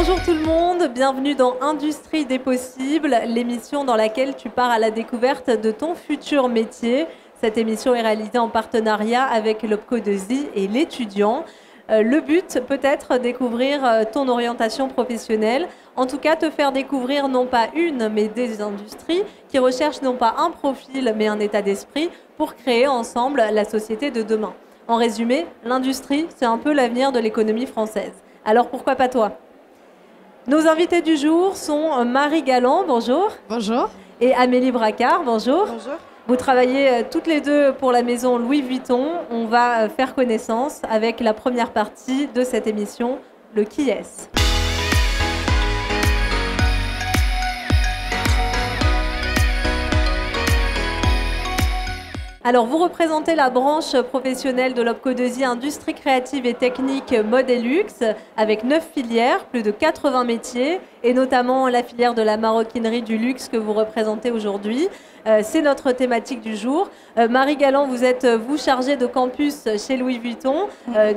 Bonjour tout le monde, bienvenue dans Industrie des possibles, l'émission dans laquelle tu pars à la découverte de ton futur métier. Cette émission est réalisée en partenariat avec l'Opco de Z et l'étudiant. Le but peut être découvrir ton orientation professionnelle, en tout cas te faire découvrir non pas une mais des industries qui recherchent non pas un profil mais un état d'esprit pour créer ensemble la société de demain. En résumé, l'industrie, c'est un peu l'avenir de l'économie française. Alors pourquoi pas toi ? Nos invités du jour sont Marie Galland, bonjour. Bonjour. Et Amélie Bracard, bonjour. Bonjour. Vous travaillez toutes les deux pour la maison Louis Vuitton. On va faire connaissance avec la première partie de cette émission, le qui est-ce. Alors, vous représentez la branche professionnelle de l'Opco de Z, Industrie créative et technique, mode et luxe, avec 9 filières, plus de 80 métiers, et notamment la filière de la maroquinerie du luxe que vous représentez aujourd'hui. C'est notre thématique du jour. Marie Galland, vous êtes chargée de campus chez Louis Vuitton,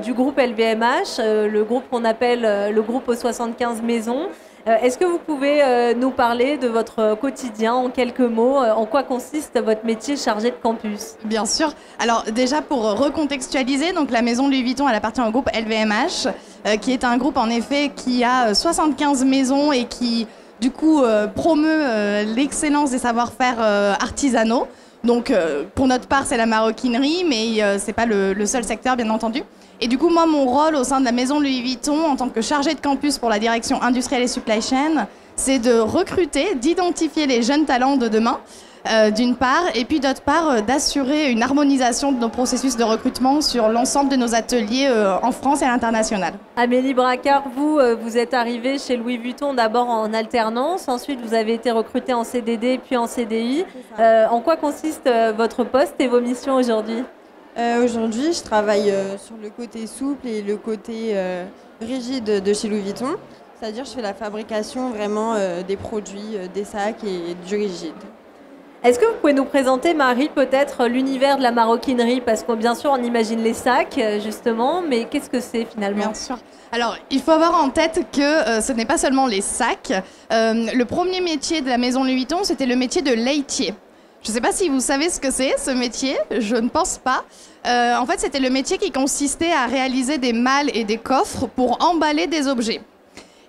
du groupe LVMH, le groupe qu'on appelle le groupe aux 75 maisons. Est-ce que vous pouvez nous parler de votre quotidien en quelques mots? En quoi consiste votre métier chargé de campus? Bien sûr. Alors déjà pour recontextualiser, donc la maison Louis Vuitton elle appartient au groupe LVMH, qui est un groupe en effet qui a 75 maisons et qui du coup promeut l'excellence des savoir-faire artisanaux. Donc pour notre part c'est la maroquinerie, mais c'est pas le seul secteur bien entendu. Et du coup, moi, mon rôle au sein de la maison Louis Vuitton, en tant que chargée de campus pour la direction industrielle et supply chain, c'est de recruter, d'identifier les jeunes talents de demain, d'une part, et puis d'autre part, d'assurer une harmonisation de nos processus de recrutement sur l'ensemble de nos ateliers en France et à l'international. Amélie Bracard, vous êtes arrivée chez Louis Vuitton d'abord en alternance, ensuite vous avez été recrutée en CDD puis en CDI. En quoi consiste votre poste et vos missions aujourd'hui ? Aujourd'hui, je travaille sur le côté souple et le côté rigide de chez Louis Vuitton. C'est-à-dire je fais la fabrication vraiment des produits, des sacs et du rigide. Est-ce que vous pouvez nous présenter, Marie, peut-être l'univers de la maroquinerie? Parce que bien sûr, on imagine les sacs, justement, mais qu'est-ce que c'est finalement? Bien sûr. Alors, il faut avoir en tête que ce n'est pas seulement les sacs. Le premier métier de la maison Louis Vuitton, c'était le métier de laitier. Je ne sais pas si vous savez ce que c'est, ce métier, je ne pense pas. En fait, c'était le métier qui consistait à réaliser des malles et des coffres pour emballer des objets.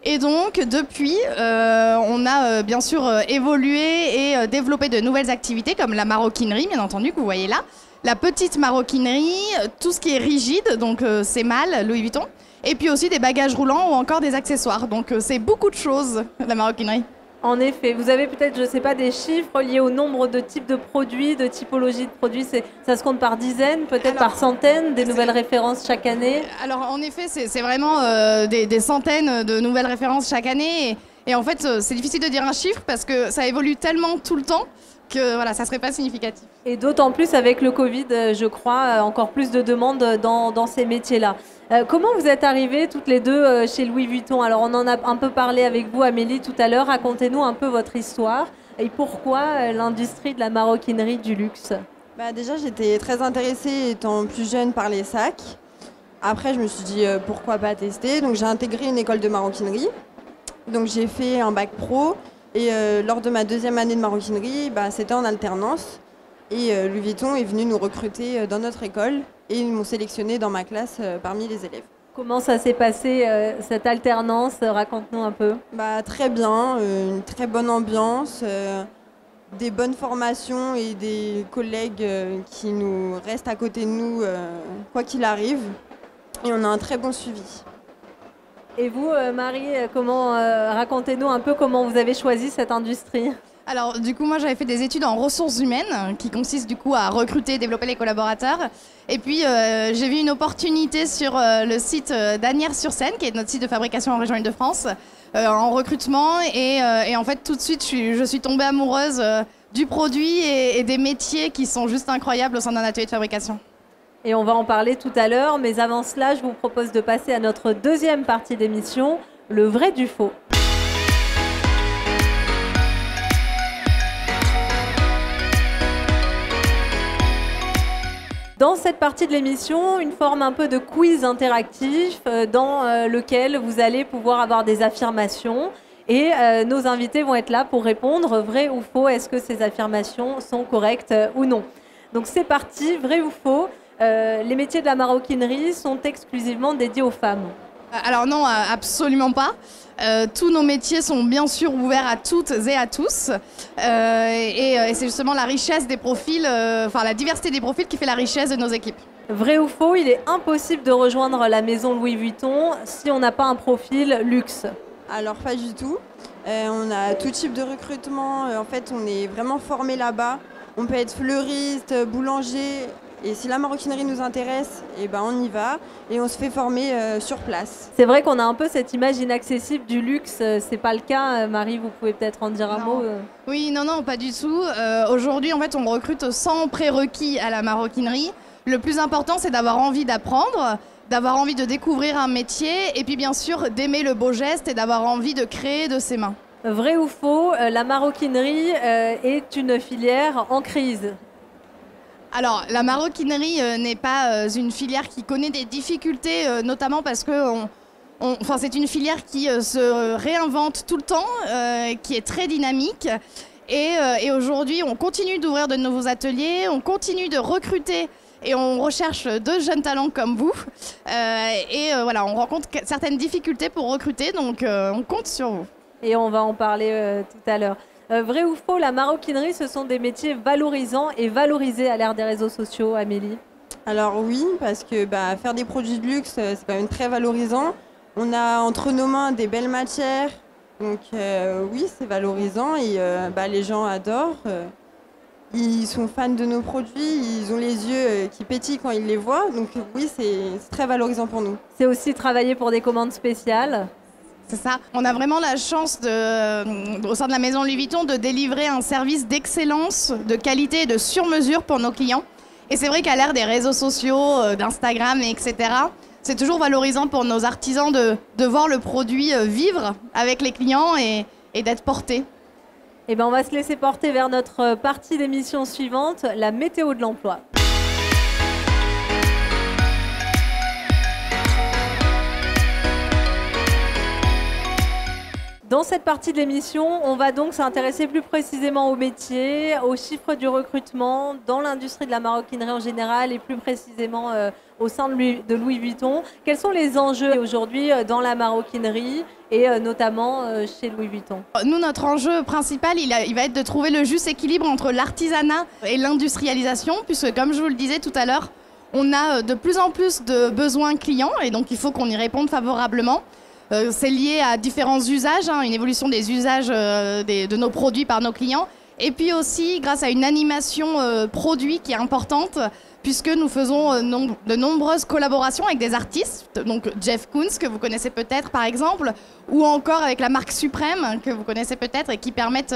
Et donc, depuis, on a bien sûr évolué et développé de nouvelles activités, comme la maroquinerie, bien entendu, que vous voyez là. La petite maroquinerie, tout ce qui est rigide, donc ces malles, Louis Vuitton. Et puis aussi des bagages roulants ou encore des accessoires. Donc, c'est beaucoup de choses, la maroquinerie. En effet, vous avez peut-être, je ne sais pas, des chiffres liés au nombre de types de produits, de typologies de produits. Ça se compte par dizaines, peut-être par centaines, des nouvelles références chaque année? Alors en effet, c'est vraiment des centaines de nouvelles références chaque année. Et en fait, c'est difficile de dire un chiffre parce que ça évolue tellement tout le temps que voilà, ça ne serait pas significatif. Et d'autant plus avec le Covid, je crois, encore plus de demandes dans ces métiers-là. Comment vous êtes arrivées toutes les deux chez Louis Vuitton? Alors on en a un peu parlé avec vous, Amélie, tout à l'heure. Racontez-nous un peu votre histoire et pourquoi l'industrie de la maroquinerie du luxe. Déjà, j'étais très intéressée étant plus jeune par les sacs. Après, je me suis dit pourquoi pas tester. Donc j'ai intégré une école de maroquinerie. Donc j'ai fait un bac pro. Et lors de ma deuxième année de maroquinerie, c'était en alternance. Et Louis Vuitton est venu nous recruter dans notre école et ils m'ont sélectionné dans ma classe parmi les élèves. Comment ça s'est passé, cette alternance? Raconte-nous un peu. Très bien, une très bonne ambiance, des bonnes formations et des collègues qui nous restent à côté de nous quoi qu'il arrive. Et on a un très bon suivi. Et vous, Marie, racontez-nous un peu comment vous avez choisi cette industrie? Alors du coup moi j'avais fait des études en ressources humaines qui consistent du coup à recruter et développer les collaborateurs et puis j'ai vu une opportunité sur le site d'Asnières-sur-Seine qui est notre site de fabrication en région Île-de-France en recrutement et en fait tout de suite je suis tombée amoureuse du produit et des métiers qui sont juste incroyables au sein d'un atelier de fabrication. Et on va en parler tout à l'heure, mais avant cela je vous propose de passer à notre deuxième partie d'émission, le vrai du faux. Dans cette partie de l'émission, une forme un peu de quiz interactif dans lequel vous allez pouvoir avoir des affirmations et nos invités vont être là pour répondre vrai ou faux, est-ce que ces affirmations sont correctes ou non. Donc c'est parti, vrai ou faux, les métiers de la maroquinerie sont exclusivement dédiés aux femmes. Alors non, absolument pas. Tous nos métiers sont bien sûr ouverts à toutes et à tous. Et c'est justement la richesse des profils, la diversité des profils qui fait la richesse de nos équipes. Vrai ou faux, il est impossible de rejoindre la maison Louis Vuitton si on n'a pas un profil luxe. Alors pas du tout. On a tout type de recrutement. En fait, on est vraiment formé là-bas. On peut être fleuriste, boulanger. Et si la maroquinerie nous intéresse, eh ben on y va et on se fait former sur place. C'est vrai qu'on a un peu cette image inaccessible du luxe. C'est pas le cas, Marie, vous pouvez peut-être en dire un mot. Oui, non, pas du tout. Aujourd'hui, en fait, on recrute sans prérequis à la maroquinerie. Le plus important, c'est d'avoir envie d'apprendre, d'avoir envie de découvrir un métier et puis bien sûr d'aimer le beau geste et d'avoir envie de créer de ses mains. Vrai ou faux, la maroquinerie est une filière en crise? Alors, la maroquinerie n'est pas une filière qui connaît des difficultés, notamment parce que c'est une filière qui se réinvente tout le temps, qui est très dynamique. Et aujourd'hui, on continue d'ouvrir de nouveaux ateliers, on continue de recruter et on recherche de jeunes talents comme vous. Voilà, on rencontre certaines difficultés pour recruter, donc on compte sur vous. Et on va en parler tout à l'heure. Vrai ou faux, la maroquinerie, ce sont des métiers valorisants et valorisés à l'ère des réseaux sociaux, Amélie? Alors oui, parce que faire des produits de luxe, c'est quand même très valorisant. On a entre nos mains des belles matières, donc oui, c'est valorisant et les gens adorent. Ils sont fans de nos produits, ils ont les yeux qui pétillent quand ils les voient, donc oui, c'est très valorisant pour nous. C'est aussi travailler pour des commandes spéciales? C'est ça. On a vraiment la chance, au sein de la maison Louis Vuitton, de délivrer un service d'excellence, de qualité et de sur-mesure pour nos clients. Et c'est vrai qu'à l'ère des réseaux sociaux, d'Instagram, etc., c'est toujours valorisant pour nos artisans de voir le produit vivre avec les clients et d'être porté. Eh bien, on va se laisser porter vers notre partie d'émission suivante, la météo de l'emploi. Dans cette partie de l'émission, on va donc s'intéresser plus précisément aux métiers, aux chiffres du recrutement dans l'industrie de la maroquinerie en général et plus précisément au sein de Louis Vuitton. Quels sont les enjeux aujourd'hui dans la maroquinerie et notamment chez Louis Vuitton? Nous, notre enjeu principal, il va être de trouver le juste équilibre entre l'artisanat et l'industrialisation, puisque comme je vous le disais tout à l'heure, on a de plus en plus de besoins clients et donc il faut qu'on y réponde favorablement. C'est lié à différents usages, une évolution des usages de nos produits par nos clients. Et puis aussi grâce à une animation produit qui est importante, puisque nous faisons de nombreuses collaborations avec des artistes, donc Jeff Koons, que vous connaissez peut-être par exemple, ou encore avec la marque Suprême, que vous connaissez peut-être, et qui permettent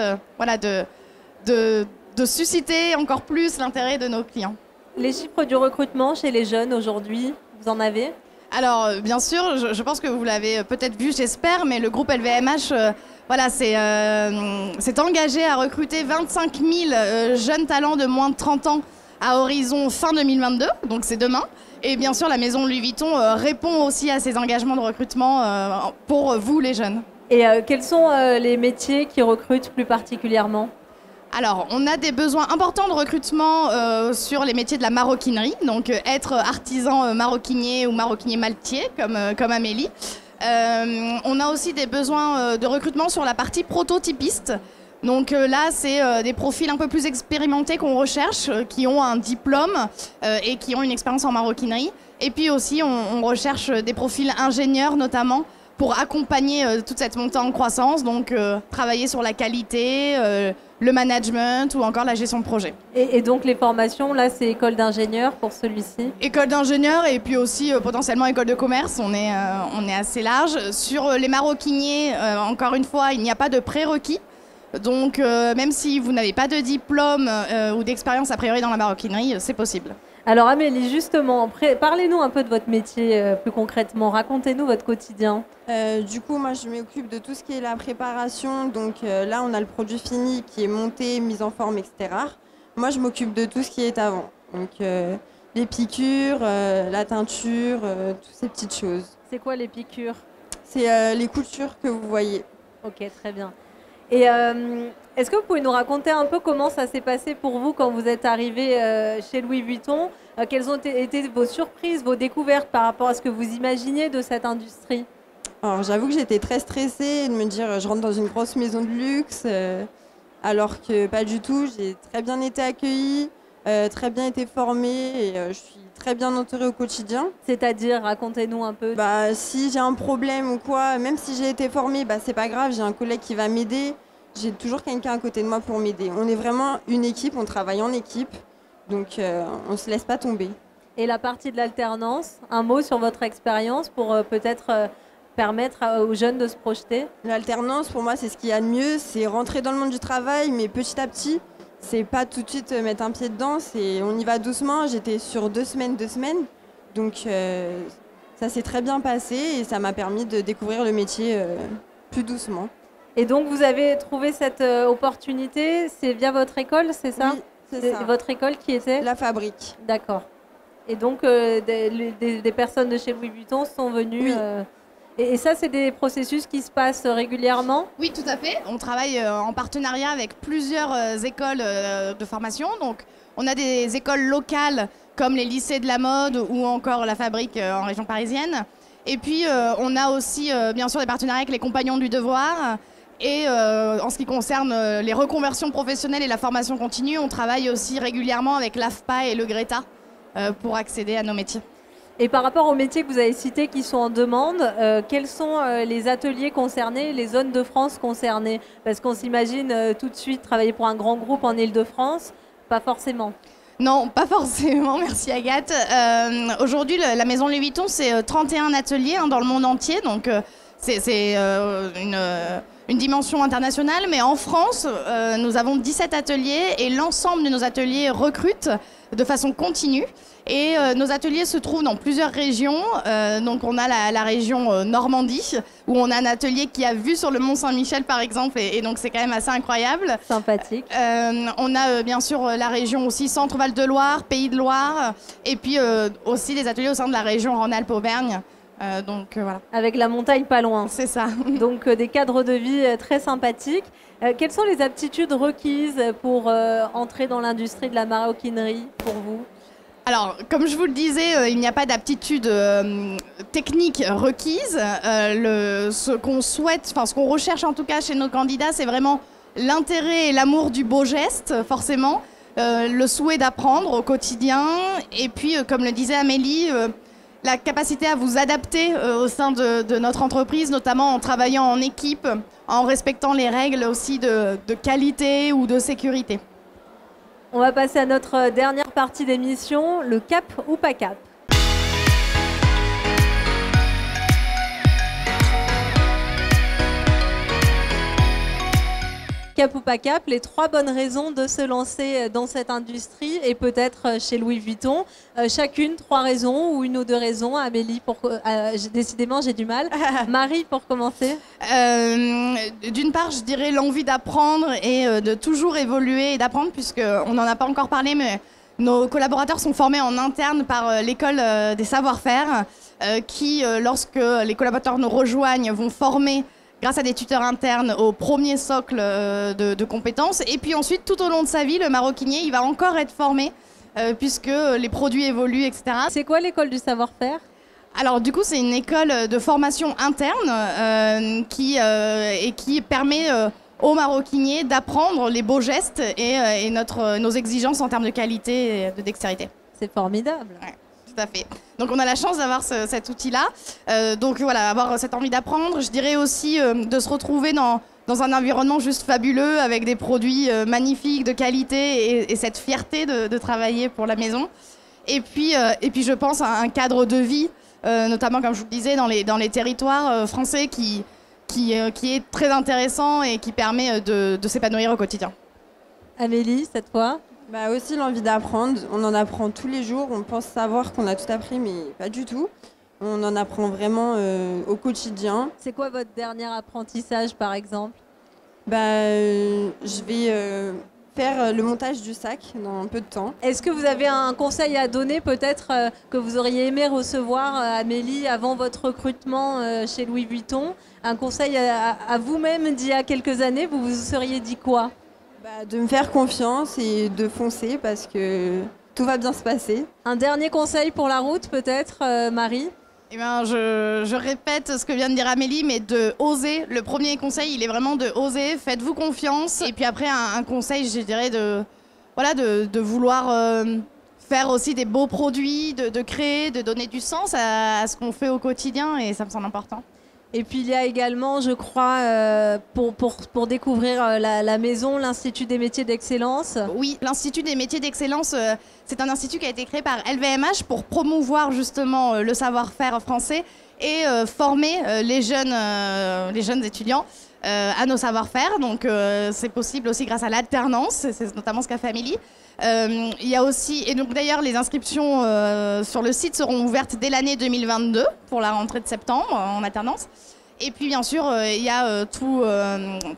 de susciter encore plus l'intérêt de nos clients. Les chiffres du recrutement chez les jeunes aujourd'hui, vous en avez ? Alors, bien sûr, je pense que vous l'avez peut-être vu, j'espère, mais le groupe LVMH s'est engagé à recruter 25 000 jeunes talents de moins de 30 ans à horizon fin 2022, donc c'est demain. Et bien sûr, la maison Louis Vuitton répond aussi à ces engagements de recrutement pour vous, les jeunes. Et quels sont les métiers qui recrutent plus particulièrement ? Alors, on a des besoins importants de recrutement sur les métiers de la maroquinerie, donc être artisan maroquinier ou maroquinier maltier, comme Amélie. On a aussi des besoins de recrutement sur la partie prototypiste. Donc là, c'est des profils un peu plus expérimentés qu'on recherche, qui ont un diplôme et qui ont une expérience en maroquinerie. Et puis aussi, on recherche des profils ingénieurs notamment, pour accompagner toute cette montée en croissance, donc travailler sur la qualité, le management ou encore la gestion de projet. Et donc les formations, là c'est école d'ingénieur pour celui-ci? École d'ingénieur et puis aussi potentiellement école de commerce, on est assez large. Sur les maroquiniers, encore une fois, il n'y a pas de prérequis. Donc même si vous n'avez pas de diplôme ou d'expérience a priori dans la maroquinerie, c'est possible. Alors Amélie, justement, parlez-nous un peu de votre métier plus concrètement, racontez-nous votre quotidien. Du coup, moi je m'occupe de tout ce qui est la préparation, donc là on a le produit fini qui est monté, mis en forme, etc. Moi je m'occupe de tout ce qui est avant, donc les piqûres, la teinture, toutes ces petites choses. C'est quoi les piqûres? C'est les coutures que vous voyez. Ok, très bien. Et est-ce que vous pouvez nous raconter un peu comment ça s'est passé pour vous quand vous êtes arrivé chez Louis Vuitton? Quelles ont été vos surprises, vos découvertes par rapport à ce que vous imaginiez de cette industrie? Alors j'avoue que j'étais très stressée de me dire je rentre dans une grosse maison de luxe, alors que pas du tout. J'ai très bien été accueillie, très bien été formée et je suis très bien entourée au quotidien. C'est-à-dire, racontez-nous un peu. Bah, si j'ai un problème ou quoi, même si j'ai été formée, bah, c'est pas grave, j'ai un collègue qui va m'aider. J'ai toujours quelqu'un à côté de moi pour m'aider. On est vraiment une équipe, on travaille en équipe, donc on ne se laisse pas tomber. Et la partie de l'alternance, un mot sur votre expérience pour peut-être permettre aux jeunes de se projeter? L'alternance, pour moi, c'est ce qu'il y a de mieux, c'est rentrer dans le monde du travail, mais petit à petit. C'est pas tout de suite mettre un pied dedans, on y va doucement. J'étais sur 2 semaines, donc ça s'est très bien passé et ça m'a permis de découvrir le métier plus doucement. Et donc vous avez trouvé cette opportunité, c'est via votre école, c'est ça? Oui, c'est ça. Votre école qui était? La Fabrique. D'accord. Et donc des personnes de chez Louis Vuitton sont venues. Oui. Et ça, c'est des processus qui se passent régulièrement? Oui, tout à fait. On travaille en partenariat avec plusieurs écoles de formation. Donc, on a des écoles locales comme les lycées de la mode ou encore la Fabrique en région parisienne. Et puis, on a aussi, bien sûr, des partenariats avec les Compagnons du Devoir. Et en ce qui concerne les reconversions professionnelles et la formation continue, on travaille aussi régulièrement avec l'AFPA et le Greta pour accéder à nos métiers. Et par rapport aux métiers que vous avez cités qui sont en demande, quels sont les ateliers concernés, les zones de France concernées? Parce qu'on s'imagine tout de suite travailler pour un grand groupe en Île-de-France, pas forcément. Non, pas forcément, merci Agathe. Aujourd'hui, la Maison Louis Vuitton, c'est 31 ateliers dans le monde entier, donc c'est une dimension internationale. Mais en France, nous avons 17 ateliers et l'ensemble de nos ateliers recrutent de façon continue. Et nos ateliers se trouvent dans plusieurs régions. Donc on a la région Normandie, où on a un atelier qui a vue sur le Mont Saint-Michel par exemple, et donc c'est quand même assez incroyable. Sympathique. On a bien sûr la région aussi Centre-Val de Loire, Pays de Loire, et puis aussi des ateliers au sein de la région Rhône-Alpes-Auvergne. Voilà. Avec la montagne pas loin. C'est ça. Donc des cadres de vie très sympathiques. Quelles sont les aptitudes requises pour entrer dans l'industrie de la maroquinerie pour vous? Alors, comme je vous le disais, il n'y a pas d'aptitude technique requise. Ce qu'on souhaite, enfin ce qu'on recherche en tout cas chez nos candidats, c'est vraiment l'intérêt et l'amour du beau geste, forcément, le souhait d'apprendre au quotidien, et puis, comme le disait Amélie, la capacité à vous adapter au sein de notre entreprise, notamment en travaillant en équipe, en respectant les règles aussi de qualité ou de sécurité. On va passer à notre dernière partie d'émission, le cap ou pas cap. Cap ou pas cap, les 3 bonnes raisons de se lancer dans cette industrie et peut-être chez Louis Vuitton. Chacune 3 raisons ou 1 ou 2 raisons. Amélie, décidément j'ai du mal. Marie, pour commencer. D'une part, je dirais l'envie d'apprendre et de toujours évoluer et d'apprendre, puisqu'on n'en a pas encore parlé, mais nos collaborateurs sont formés en interne par l'école des savoir-faire qui, lorsque les collaborateurs nous rejoignent, vont former grâce à des tuteurs internes au premier socle de compétences. Et puis ensuite, tout au long de sa vie, le maroquinier, il va encore être formé puisque les produits évoluent, etc. C'est quoi l'école du savoir-faire? Alors du coup, c'est une école de formation interne qui permet aux maroquiniers d'apprendre les beaux gestes et nos exigences en termes de qualité et de dextérité. C'est formidable. Ouais. Tout à fait. Donc on a la chance d'avoir cet outil-là. Donc voilà, avoir cette envie d'apprendre. Je dirais aussi de se retrouver dans un environnement juste fabuleux avec des produits magnifiques, de qualité et cette fierté de travailler pour la maison. Et puis je pense à un cadre de vie, notamment comme je vous le disais, dans les territoires français qui est très intéressant et qui permet de s'épanouir au quotidien. Amélie, cette fois? Bah aussi l'envie d'apprendre, on en apprend tous les jours, on pense savoir qu'on a tout appris mais pas du tout. On en apprend vraiment au quotidien. C'est quoi votre dernier apprentissage par exemple? Je vais faire le montage du sac dans un peu de temps. Est-ce que vous avez un conseil à donner peut-être que vous auriez aimé recevoir, Amélie, avant votre recrutement chez Louis Vuitton? Un conseil à vous-même d'il y a quelques années, vous vous seriez dit quoi? De me faire confiance et de foncer parce que tout va bien se passer. Un dernier conseil pour la route peut-être, Marie? Eh bien, je répète ce que vient de dire Amélie, mais de oser. Le premier conseil, il est vraiment de oser. Faites-vous confiance. Et puis après, un conseil, je dirais, de vouloir faire aussi des beaux produits, de créer, de donner du sens à ce qu'on fait au quotidien. Et ça me semble important. Et puis il y a également, je crois, pour découvrir la maison, l'Institut des métiers d'excellence. Oui, l'Institut des métiers d'excellence, c'est un institut qui a été créé par LVMH pour promouvoir justement le savoir-faire français et former les jeunes étudiants à nos savoir-faire. Donc c'est possible aussi grâce à l'alternance, c'est notamment ce qu'a fait Amélie. Il y a aussi, et donc d'ailleurs les inscriptions sur le site seront ouvertes dès l'année 2022 pour la rentrée de septembre en alternance. Et puis bien sûr il y a toutes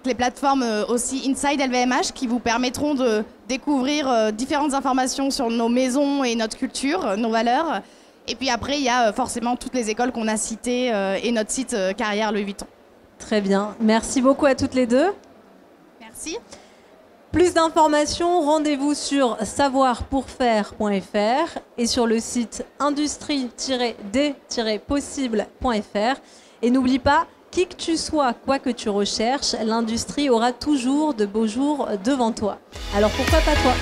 les plateformes aussi Inside LVMH qui vous permettront de découvrir différentes informations sur nos maisons et notre culture, nos valeurs. Et puis après il y a forcément toutes les écoles qu'on a citées et notre site Carrière Louis Vuitton. Très bien, merci beaucoup à toutes les deux. Merci. Plus d'informations, rendez-vous sur savoirpourfaire.fr et sur le site industrie-d-possible.fr. Et n'oublie pas, qui que tu sois, quoi que tu recherches, l'industrie aura toujours de beaux jours devant toi. Alors pourquoi pas toi ?